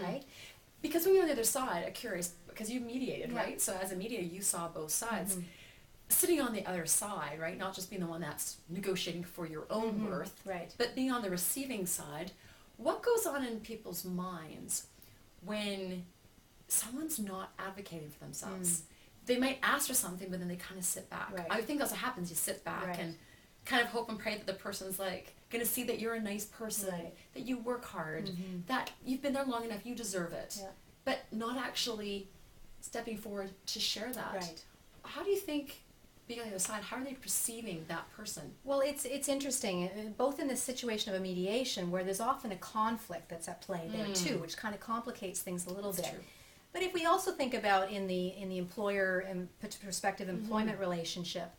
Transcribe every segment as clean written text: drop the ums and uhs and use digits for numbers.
right? Because when you're on the other side, I'm curious, because you mediated, Yeah. right? So as a mediator, you saw both sides. Sitting on the other side, right? Not just being the one that's negotiating for your own worth, Right. but being on the receiving side. What goes on in people's minds when someone's not advocating for themselves? They might ask for something, but then they kind of sit back. Right. I think that's what happens. You sit back Right. and kind of hope and pray that the person's like going to see that you're a nice person, Right. that you work hard, that you've been there long enough, you deserve it. Yeah. But not actually stepping forward to share that. Right. How do you think, being on the other side, how are they perceiving that person? Well, it's interesting, both in the situation of a mediation where there's often a conflict that's at play there too, which kind of complicates things a little bit. True. But if we also think about in the employer and prospective employment relationship,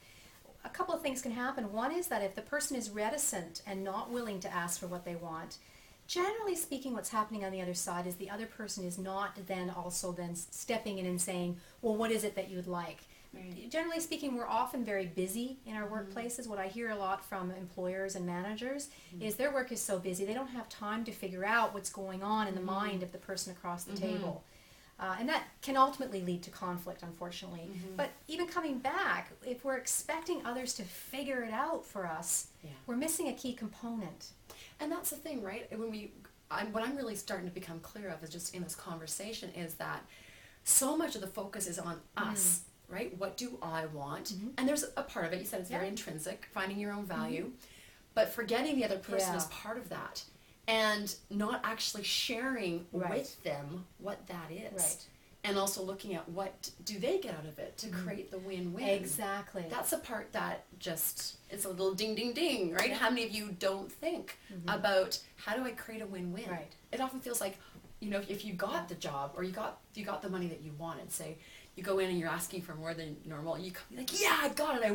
a couple of things can happen. One is that if the person is reticent and not willing to ask for what they want, generally speaking, what's happening on the other side is the other person is not then also then stepping in and saying, well, what is it that you'd like? Right. Generally speaking, we're often very busy in our workplaces. What I hear a lot from employers and managers is their work is so busy, they don't have time to figure out what's going on in the mind of the person across the table. And that can ultimately lead to conflict, unfortunately. But even coming back, if we're expecting others to figure it out for us, we're missing a key component. And that's the thing, right? What I'm really starting to become clear of is just in this conversation is that so much of the focus is on us, right? What do I want? And there's a part of it, you said it's very intrinsic, finding your own value, but forgetting the other person is part of that. And not actually sharing with them what that is. Right. And also looking at what do they get out of it to create the win-win. Exactly. That's the part that just, it's a little ding, ding, ding, right? How many of you don't think about how do I create a win-win? Right. It often feels like, you know, if you got the job or you got the money that you wanted, say you go in and you're asking for more than normal, and you come like, yeah, I got it, I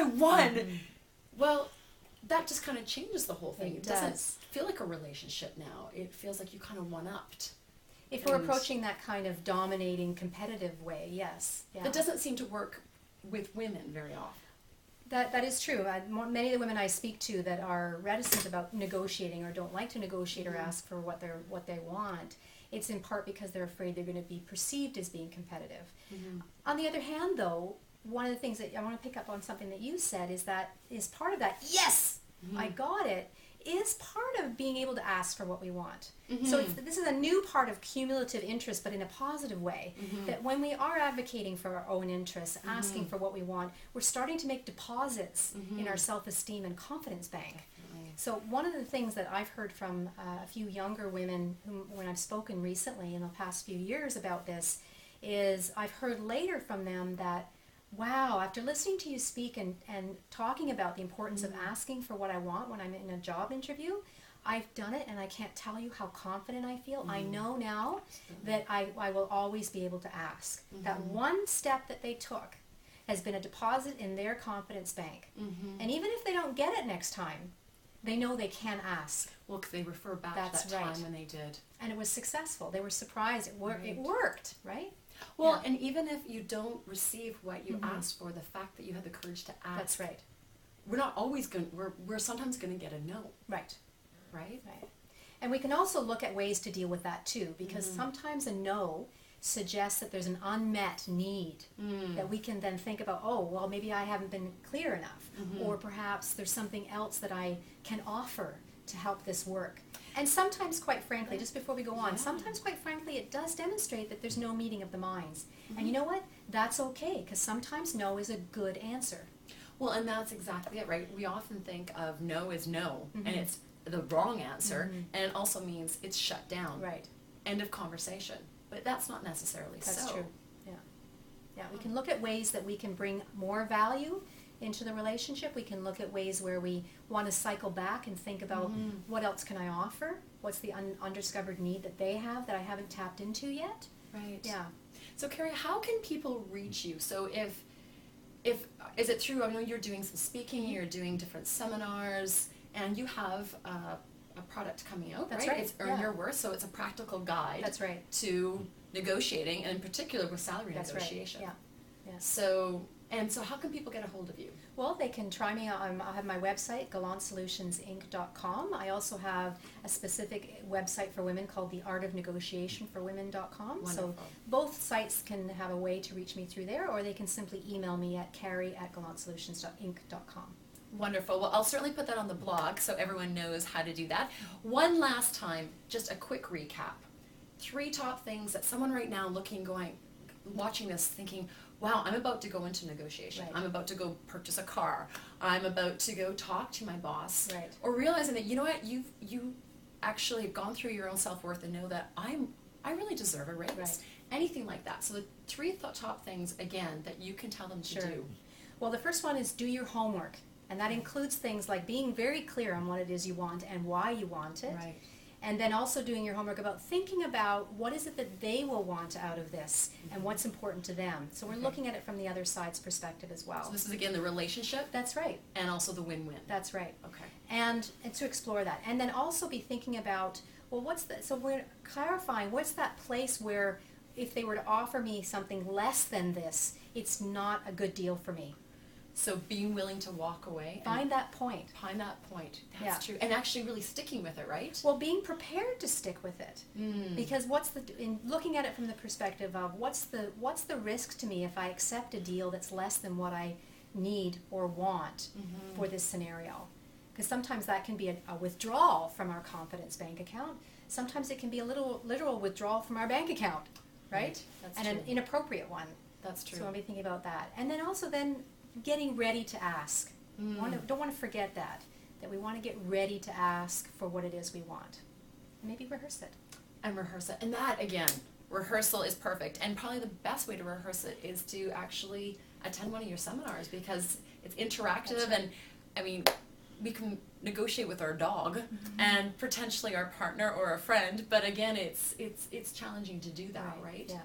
won. Well, that just kind of changes the whole thing. It doesn't feel like a relationship now. It feels like you kind of one-upped. If we're approaching that kind of dominating, competitive way, yes. Yeah. That doesn't seem to work with women very often. That is true. Many of the women I speak to that are reticent about negotiating or don't like to negotiate or ask for what they want, it's in part because they're afraid they're going to be perceived as being competitive. On the other hand, though, one of the things that I want to pick up on something that you said is part of that, yes, I got it, is part of being able to ask for what we want. So this is a new part of cumulative interest, but in a positive way, that when we are advocating for our own interests, asking for what we want, we're starting to make deposits in our self-esteem and confidence bank. So one of the things that I've heard from a few younger women when I've spoken recently in the past few years about this is I've heard later from them that, wow, after listening to you speak and talking about the importance of asking for what I want when I'm in a job interview, I've done it and I can't tell you how confident I feel. I know now that I will always be able to ask. That one step that they took has been a deposit in their confidence bank. And even if they don't get it next time, they know they can ask. Well, because they refer back to that time when they did. And it was successful. They were surprised. It worked, right? Well, and even if you don't receive what you asked for, the fact that you had the courage to ask. That's right. We're not always going to, we're sometimes going to get a no. Right. Right? Right. And we can also look at ways to deal with that too, because sometimes a no suggests that there's an unmet need that we can then think about, oh, well, maybe I haven't been clear enough, or perhaps there's something else that I can offer to help this work. And sometimes, quite frankly, just before we go on, sometimes, quite frankly, it does demonstrate that there's no meeting of the minds. And you know what? That's okay, because sometimes no is a good answer. Well, and that's exactly it, right? We often think of no as no, and it's the wrong answer, and it also means it's shut down. Right. End of conversation. But that's not necessarily so. That's true. Yeah. Yeah, we can look at ways that we can bring more value into the relationship. We can look at ways where we want to cycle back and think about what else can I offer? What's the undiscovered need that they have that I haven't tapped into yet? Right. Yeah. So, Carrie, how can people reach you? So if is it through, I know you're doing some speaking, you're doing different seminars, and you have a product coming out, That's right? right. It's Earn Your Worth, so it's a practical guide. That's right. To negotiating, and in particular with salary That's negotiation. right. Yeah. Yeah. So, And so how can people get a hold of you? Well, they can try me. I have my website, gallantsolutionsinc.com. I also have a specific website for women called theartofnegotiationforwomen.com. So both sites can have a way to reach me through there, or they can simply email me at carrie@gallantsolutionsinc.com. Wonderful. Well, I'll certainly put that on the blog so everyone knows how to do that. One last time, just a quick recap. 3 top things that someone right now watching this thinking, wow, I'm about to go into negotiation. Right. I'm about to go purchase a car. I'm about to go talk to my boss. Right. Or realizing that, you know what, you actually have gone through your own self-worth and know that I really deserve a raise. Right. Anything like that. So the 3 top things, again, that you can tell them to do. Well, the first one is do your homework. And that includes things like being very clear on what it is you want and why you want it. Right. And then also doing your homework about thinking about what is it that they will want out of this and what's important to them. So we're looking at it from the other side's perspective as well. So this is, again, the relationship. That's right. And also the win-win. That's right. Okay. And to explore that. And then also be thinking about, well, so we're clarifying, what's that place where if they were to offer me something less than this, it's not a good deal for me. So being willing to walk away. Find that point. Find that point. That's true. And actually really sticking with it, right? Well, being prepared to stick with it. Because in looking at it from the perspective of what's the risk to me if I accept a deal that's less than what I need or want for this scenario? Because sometimes that can be a withdrawal from our confidence bank account. Sometimes it can be a literal withdrawal from our bank account, right? That's and true. an inappropriate one. That's true. So I'll be thinking about that. And then also getting ready to ask. Don't want to forget that we want to get ready to ask for what it is we want. And maybe rehearse it. And rehearse it. And that, again, rehearsal is perfect. And probably the best way to rehearse it is to actually attend one of your seminars, because it's interactive. And, I mean, we can negotiate with our dog and potentially our partner or a friend, but again, it's challenging to do that, right? Yeah.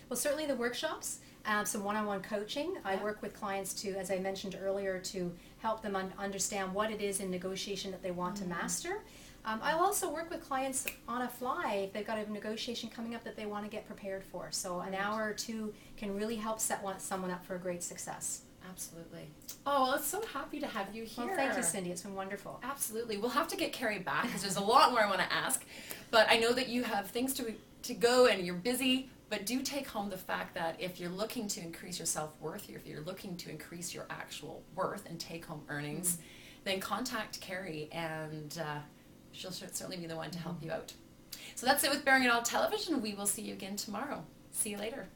Well, certainly the workshops, some one-on-one coaching. I work with clients to, as I mentioned earlier, to help them understand what it is in negotiation that they want to master. I'll also work with clients on a fly if they've got a negotiation coming up that they want to get prepared for. So an hour or 2 can really help set someone up for a great success. Absolutely. Oh, well, I'm so happy to have you here. Well, thank you, Cindy. It's been wonderful. Absolutely. We'll have to get Carrie back because there's a lot more I want to ask. But I know that you have things to go and you're busy. But do take home the fact that if you're looking to increase your self-worth, if you're looking to increase your actual worth and take-home earnings, then contact Carrie, and she'll certainly be the one to help you out. So that's it with Bearing It All Television. We will see you again tomorrow. See you later.